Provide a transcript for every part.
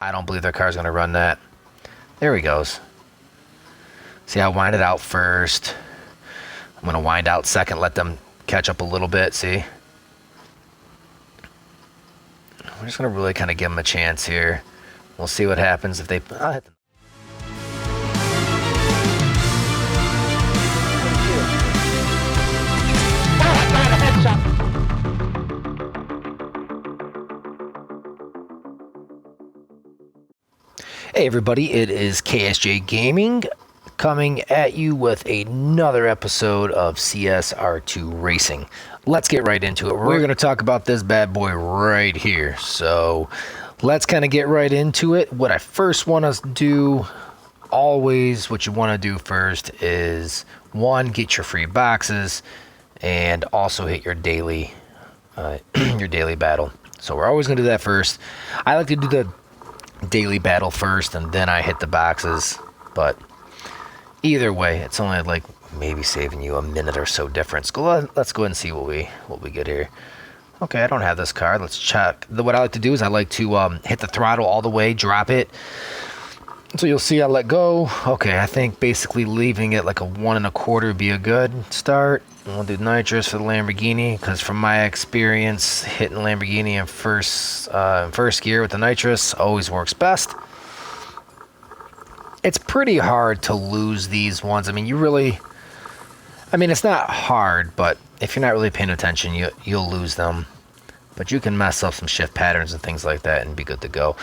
I don't believe their car's going to run that. There he goes. See, I wind it out first. I'm going to wind out second, let them catch up a little bit, see? We're just going to really kind of give them a chance here. We'll see what happens if they... I'll hit them. Hey everybody, it is KSJ Gaming coming at you with another episode of CSR2 Racing. Let's get right into it. We're going to talk about this bad boy right here. So let's kind of get right into it. What I first want to do, always what you want to do first is, one, get your free boxes and also hit your daily battle. So we're always going to do that first. I like to do the daily battle first and then I hit the boxes, but either way it's only like maybe saving you a minute or so difference. Let's go ahead and see what we get here. Okay, I don't have this card. Let's check. What I like to do is I like to hit the throttle all the way, drop it, so you'll see I let go. Okay, I think basically leaving it like a 1 1/4 would be a good start. We'll do nitrous for the Lamborghini, because from my experience, hitting Lamborghini in first gear with the nitrous always works best. It's pretty hard to lose these ones. I mean, it's not hard, but if you're not really paying attention, you'll lose them. But you can mess up some shift patterns and things like that and be good to go.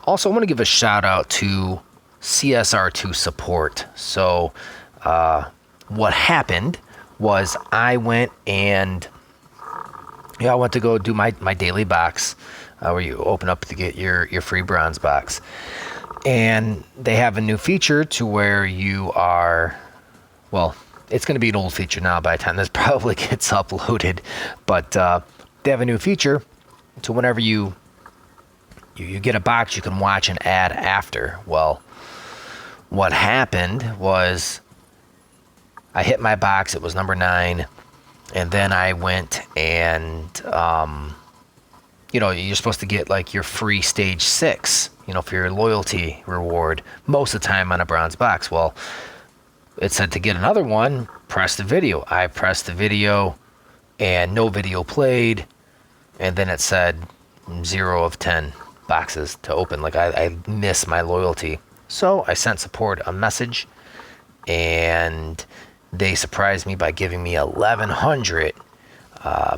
Also, I want to give a shout out to CSR2 support. So what happened was I went to go do my daily box where you open up to get your free bronze box. And they have a new feature to where you are, well, it's going to be an old feature now by the time this probably gets uploaded. But they have a new feature to whenever you get a box, you can watch an ad after. Well, what happened was I hit my box, it was number 9, and then I went and, you're supposed to get like your free stage 6, for your loyalty reward, most of the time on a bronze box. Well, it said to get another one, press the video. I pressed the video and no video played, and then it said 0 of 10 boxes to open. Like I missed my loyalty. So I sent support a message, and they surprised me by giving me 1,100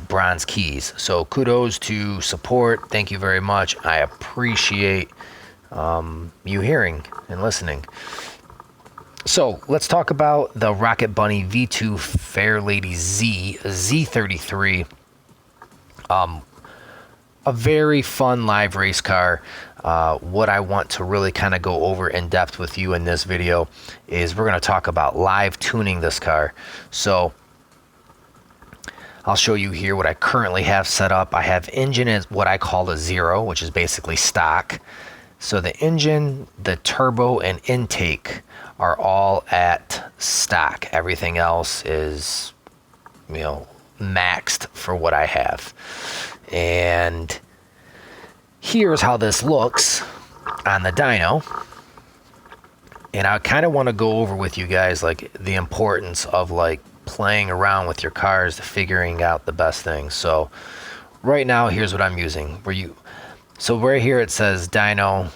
bronze keys. So kudos to support. Thank you very much. I appreciate you hearing and listening. So let's talk about the Rocket Bunny V2 Fairlady Z33. A very fun live race car. What I want to really kind of go over in depth with you in this video is we're going to talk about live tuning this car. So I'll show you here what I currently have set up. I have engine as what I call a 0, which is basically stock. So the engine, the turbo, and intake are all at stock. Everything else is, maxed for what I have. And here's how this looks on the dyno. And I kind of want to go over with you guys like the importance of like playing around with your cars, figuring out the best things. So right now, here's what I'm using. So right here it says dyno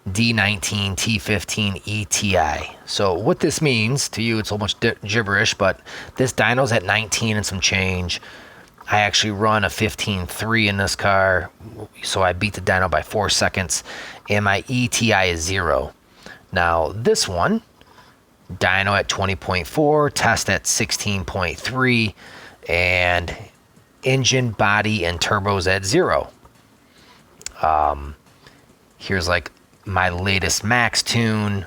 D19 T15 ETI. So what this means to you, it's almost gibberish, but this dyno's at 19 and some change. I actually run a 15.3 in this car, so I beat the dyno by 4 seconds, and my ETI is 0. Now this one, dyno at 20.4, test at 16.3, and engine, body, and turbos at 0. Here's like my latest max tune.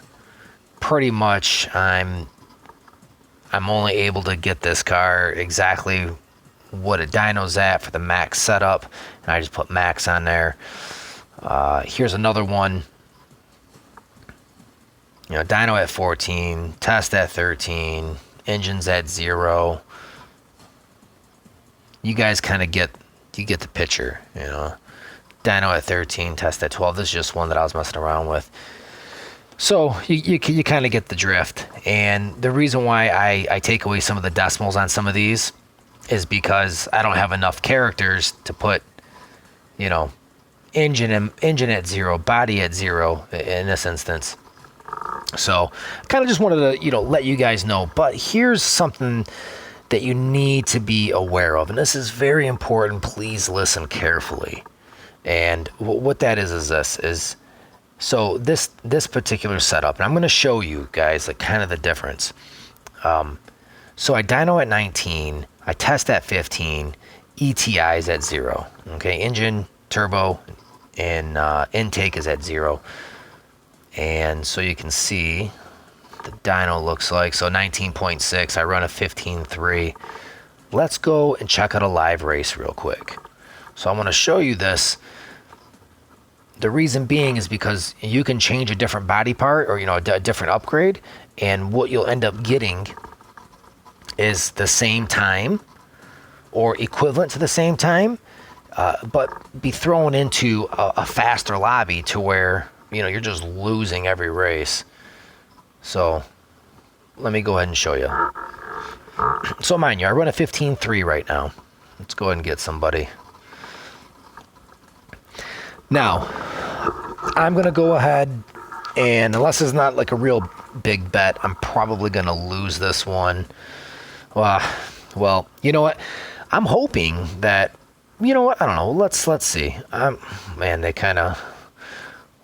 Pretty much I'm only able to get this car exactly what a dyno's at for the max setup, and I just put max on there. Here's another one. Dyno at 14, test at 13, engines at 0. You guys kind of get the picture, dyno at 13, test at 12. This is just one that I was messing around with. So you kind of get the drift. And the reason why I take away some of the decimals on some of these is because I don't have enough characters to put, you know, engine at 0, body at 0 in this instance. So kind of just wanted to, you know, let you guys know. But here's something that you need to be aware of, and this is very important. Please listen carefully. And what that is this. So this particular setup, and I'm going to show you guys like kind of the difference. So I dyno at 19, I test at 15, ETI is at 0. Okay, engine, turbo, and intake is at 0. And so you can see the dyno looks like. So 19.6, I run a 15.3. Let's go and check out a live race real quick. So I want to show you this. The reason being is because you can change a different body part, or, you know, a different upgrade, and what you'll end up getting is the same time or equivalent to the same time, but be thrown into a faster lobby to where, you know, you're just losing every race. So let me go ahead and show you. So mind you, I run a 15.3 right now. Let's go ahead and get somebody. Now, I'm going to go ahead and, unless it's not like a real big bet, I'm probably going to lose this one. Well, you know what? I'm hoping that, you know what? I don't know. Let's see. Man, they kind of,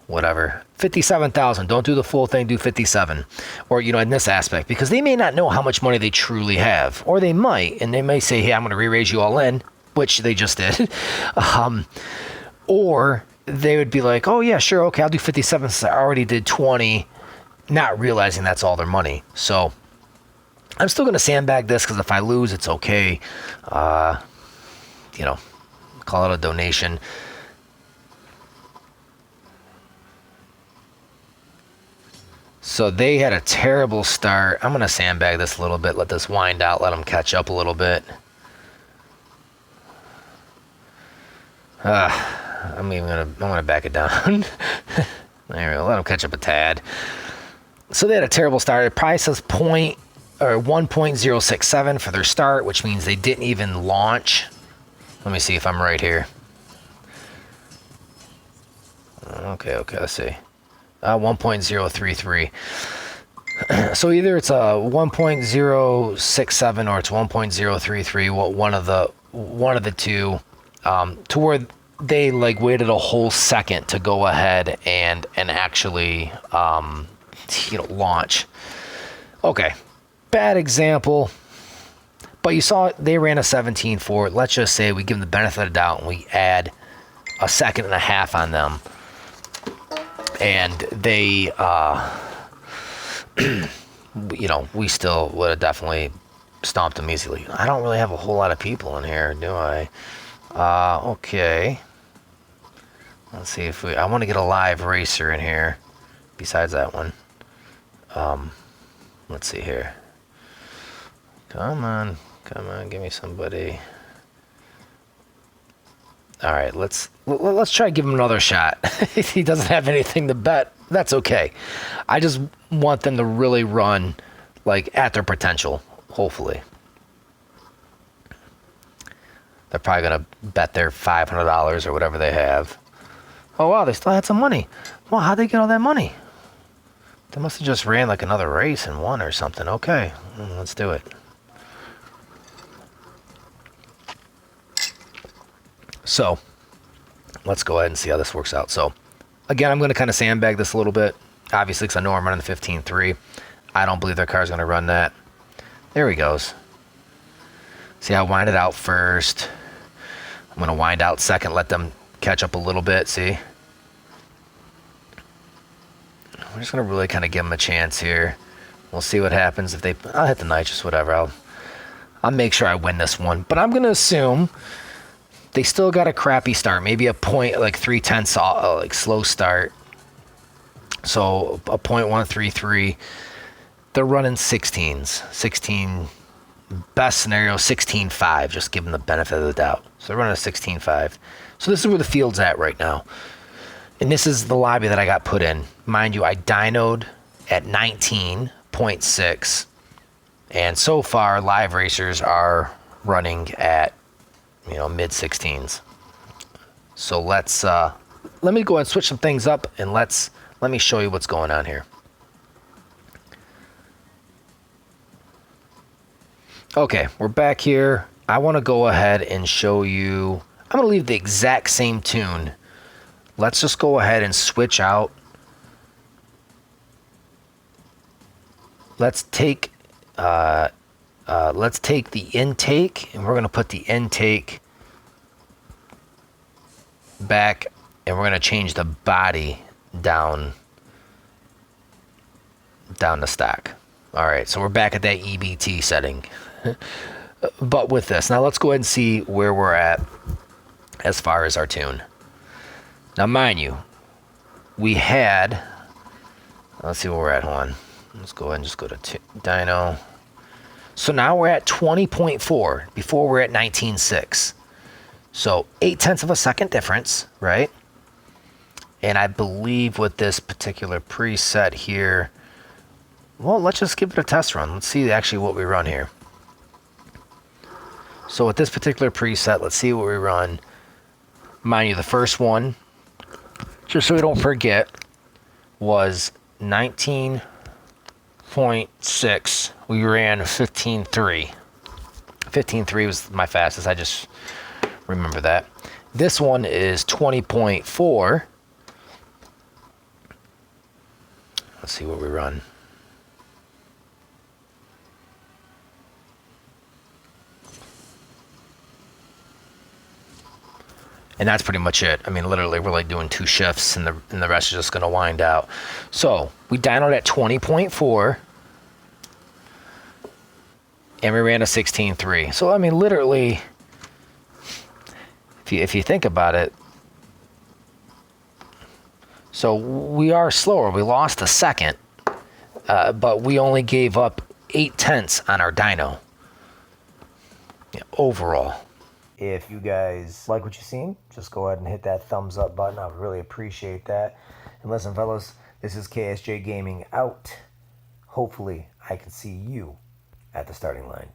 whatever. 57,000. Don't do the full thing. Do 57. Or, you know, in this aspect, because they may not know how much money they truly have, or they might, and they may say, hey, I'm going to re-raise you all in, which they just did. Or they would be like, oh yeah, sure, okay, I'll do 57 since I already did 20, not realizing that's all their money. So I'm still going to sandbag this, because if I lose, it's okay. You know, call it a donation. So they had a terrible start. I'm going to sandbag this a little bit, let this wind out, let them catch up a little bit. I'm gonna back it down. There we go. Let them catch up a tad. So they had a terrible start. It probably says 1.067 for their start, which means they didn't even launch. Let me see if I'm right here. Okay, let's see. 1.033. So either it's a 1.067 or it's 1.033. One of the two. To where they like waited a whole second to go ahead and actually you know, launch. Okay, bad example, but you saw they ran a 17.4. Let's just say we give them the benefit of the doubt and we add a second and a half on them, and they you know, we still would have definitely stomped them easily. I don't really have a whole lot of people in here, do I? Okay. Let's see if I want to get a live racer in here besides that one. Let's see here. Come on, give me somebody. All right, let's try to give him another shot. If he doesn't have anything to bet, that's okay. I just want them to really run like at their potential, hopefully. They're probably going to bet their $500 or whatever they have. Oh, wow, they still had some money. Well, how'd they get all that money? They must have just ran like another race and won or something. Okay, let's do it. So, let's go ahead and see how this works out. So, again, I'm going to kind of sandbag this a little bit. Obviously, because I know I'm running the 15.3. I don't believe their car's going to run that. There he goes. See, I wind it out first. I'm going to wind out second, let them catch up a little bit, see? We're just going to really kind of give them a chance here. We'll see what happens if they... I'll hit the nitrous, whatever. I'll make sure I win this one. But I'm going to assume they still got a crappy start. Maybe a point, like 0.3, like slow start. So a 0.133. They're running 16s. 16... Best scenario, 16.5. Just give them the benefit of the doubt. So they're running a 16.5. So this is where the field's at right now. And this is the lobby that I got put in. Mind you, I dynoed at 19.6. And so far, live racers are running at, mid 16s. So let me go ahead and switch some things up, and let me show you what's going on here. Okay, we're back here. I want to go ahead and show you. I'm going to leave the exact same tune. Let's just go ahead and switch out. Let's take the intake, and we're going to put the intake back, and we're going to change the body down to stock. All right, so we're back at that EBT setting. But with this, now let's go ahead and see where we're at as far as our tune. Now, mind you, we had, let's see where we're at. Hold on. Let's go ahead and just go to dyno. So now we're at 20.4. Before we're at 19.6. So 0.8 of a second difference, right? And I believe with this particular preset here, well, let's just give it a test run. Let's see actually what we run here. So with this particular preset, let's see what we run. Mind you, the first one, just so we don't forget, was 19.6. We ran 15.3. 15.3 was my fastest. I just remember that. This one is 20.4. Let's see what we run. And that's pretty much it. I mean, literally, we're like doing 2 shifts, and the rest is just going to wind out. So we dynoed at 20.4, and we ran a 16.3. So I mean, literally, if you think about it, so we are slower. We lost a second, but we only gave up 0.8 on our dyno. Yeah, overall. If you guys like what you've seen, just go ahead and hit that thumbs up button. I would really appreciate that. And listen, fellas, this is KSJ Gaming out. Hopefully, I can see you at the starting line.